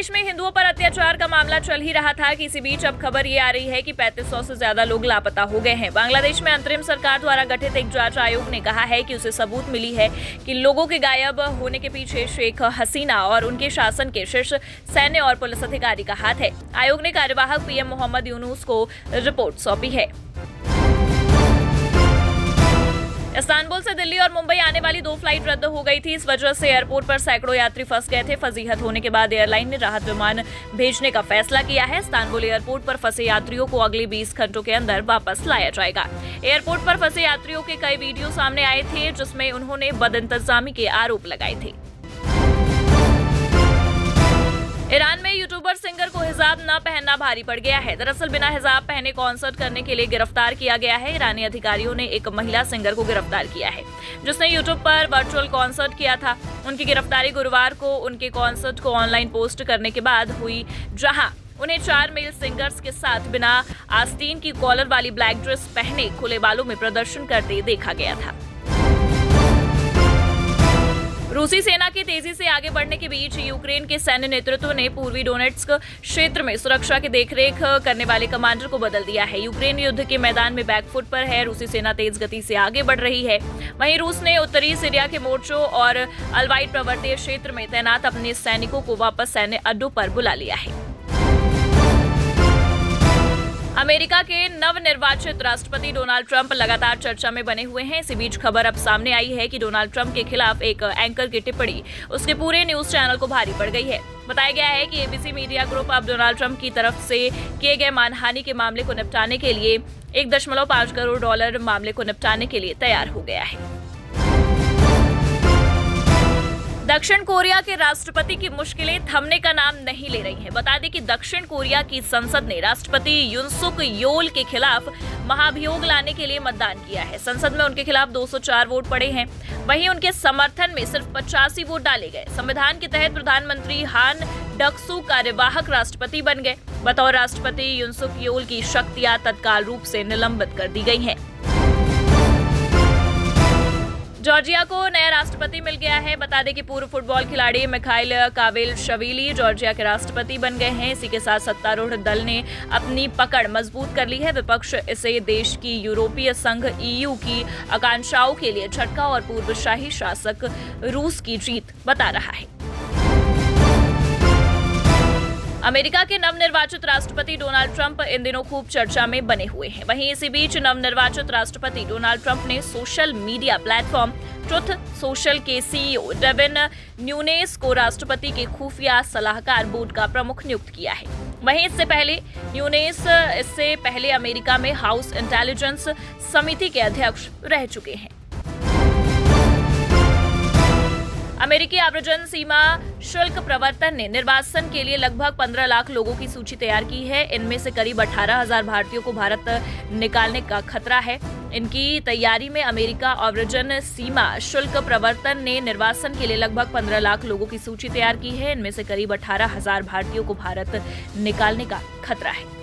बांग्लादेश में हिंदुओं पर अत्याचार का मामला चल ही रहा था कि इसी बीच अब खबर ये आ रही है कि 3500 से ज्यादा लोग लापता हो गए हैं। बांग्लादेश में अंतरिम सरकार द्वारा गठित एक जांच आयोग ने कहा है कि उसे सबूत मिली है कि लोगों के गायब होने के पीछे शेख हसीना और उनके शासन के शीर्ष सैन्य और पुलिस अधिकारी का हाथ है। आयोग ने कार्यवाहक पीएम मोहम्मद यूनुस को रिपोर्ट सौंपी है। इस्तांबुल से दिल्ली और मुंबई आने वाली 2 फ्लाइट रद्द हो गई थी। इस वजह से एयरपोर्ट पर सैकड़ों यात्री फंस गए थे। फजीहत होने के बाद एयरलाइन ने राहत विमान भेजने का फैसला किया है। इस्तांबुल एयरपोर्ट पर फंसे यात्रियों को अगले 20 घंटों के अंदर वापस लाया जाएगा। एयरपोर्ट पर फंसे यात्रियों के कई वीडियो सामने आए थे जिसमें उन्होंने बदइंतजामी के आरोप लगाए थे। ईरान में यूट्यूबर सिंगर को हिजाब न पहनना भारी पड़ गया है। दरअसल बिना हिजाब पहने कॉन्सर्ट करने के लिए गिरफ्तार किया गया है। ईरानी अधिकारियों ने एक महिला सिंगर को गिरफ्तार किया है जिसने यूट्यूब पर वर्चुअल कॉन्सर्ट किया था। उनकी गिरफ्तारी गुरुवार को उनके कॉन्सर्ट को ऑनलाइन पोस्ट करने के बाद हुई, जहां उन्हें 4 मेल सिंगर्स के साथ बिना आस्तीन की कॉलर वाली ब्लैक ड्रेस पहने खुले बालों में प्रदर्शन करते देखा गया था। रूसी सेना के तेजी से आगे बढ़ने के बीच यूक्रेन के सैन्य नेतृत्व ने पूर्वी डोनेट्स्क क्षेत्र में सुरक्षा की देखरेख करने वाले कमांडर को बदल दिया है। यूक्रेन युद्ध के मैदान में बैकफुट पर है। रूसी सेना तेज गति से आगे बढ़ रही है। वहीं रूस ने उत्तरी सीरिया के मोर्चों और अलवाइट पर्वतीय क्षेत्र में तैनात अपने सैनिकों को वापस सैन्य अड्डों पर बुला लिया है। अमेरिका के नवनिर्वाचित राष्ट्रपति डोनाल्ड ट्रंप लगातार चर्चा में बने हुए हैं। इसी बीच खबर अब सामने आई है कि डोनाल्ड ट्रंप के खिलाफ एक एंकर की टिप्पणी उसके पूरे न्यूज चैनल को भारी पड़ गई है। बताया गया है कि एबीसी मीडिया ग्रुप अब डोनाल्ड ट्रंप की तरफ से किए गए मानहानि के मामले को निपटाने के लिए $1.5 करोड़ मामले को निपटाने के लिए तैयार हो गया है। दक्षिण कोरिया के राष्ट्रपति की मुश्किलें थमने का नाम नहीं ले रही हैं। बता दें कि दक्षिण कोरिया की संसद ने राष्ट्रपति युन सुक योल के खिलाफ महाभियोग लाने के लिए मतदान किया है। संसद में उनके खिलाफ 204 वोट पड़े हैं। वहीं उनके समर्थन में सिर्फ 85 वोट डाले गए। संविधान के तहत प्रधानमंत्री हान डक-सू कार्यवाहक राष्ट्रपति बन गए। बतौर राष्ट्रपति युन सुक योल की शक्तियां तत्काल रूप से निलंबित कर दी गई हैं। जॉर्जिया को नया राष्ट्रपति मिल गया है। बता दें कि पूर्व फुटबॉल खिलाड़ी मिखाइल कावेलशविली जॉर्जिया के राष्ट्रपति बन गए हैं। इसी के साथ सत्तारूढ़ दल ने अपनी पकड़ मजबूत कर ली है। विपक्ष इसे देश की यूरोपीय संघ EU की आकांक्षाओं के लिए झटका और पूर्व शाही शासक रूस की जीत बता रहा है। अमेरिका के नवनिर्वाचित राष्ट्रपति डोनाल्ड ट्रंप इन दिनों खूब चर्चा में बने हुए हैं। वहीं इसी बीच नवनिर्वाचित राष्ट्रपति डोनाल्ड ट्रंप ने social media platform truth social के CEO डेविन न्यूनेस को राष्ट्रपति के खुफिया सलाहकार बोर्ड का प्रमुख नियुक्त किया है। वहीं इससे पहले अमेरिका में हाउस इंटेलिजेंस समिति के अध्यक्ष रह चुके हैं। अमेरिकी आव्रजन सीमा शुल्क प्रवर्तन ने निर्वासन के लिए लगभग 15 लाख लोगों की सूची तैयार की है। इनमें से करीब 18,000 भारतीयों को भारत निकालने का खतरा है। इनकी तैयारी में अमेरिका आव्रजन सीमा शुल्क प्रवर्तन ने निर्वासन के लिए लगभग 15 लाख लोगों की सूची तैयार की है। इनमें से करीब 18,000 भारतीयों को भारत निकालने का खतरा है।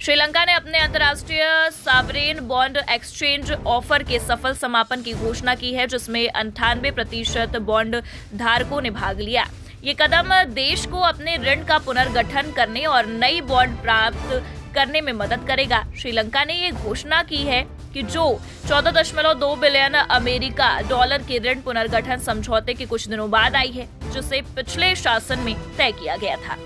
श्रीलंका ने अपने अंतर्राष्ट्रीय सॉवरेन बॉन्ड एक्सचेंज ऑफर के सफल समापन की घोषणा की है, जिसमें 98% बॉन्ड धारकों ने भाग लिया। ये कदम देश को अपने ऋण का पुनर्गठन करने और नई बॉन्ड प्राप्त करने में मदद करेगा। श्रीलंका ने ये घोषणा की है कि जो 14.2 बिलियन अमेरिका डॉलर के ऋण पुनर्गठन समझौते के कुछ दिनों बाद आई है, जिसे पिछले शासन में तय किया गया था।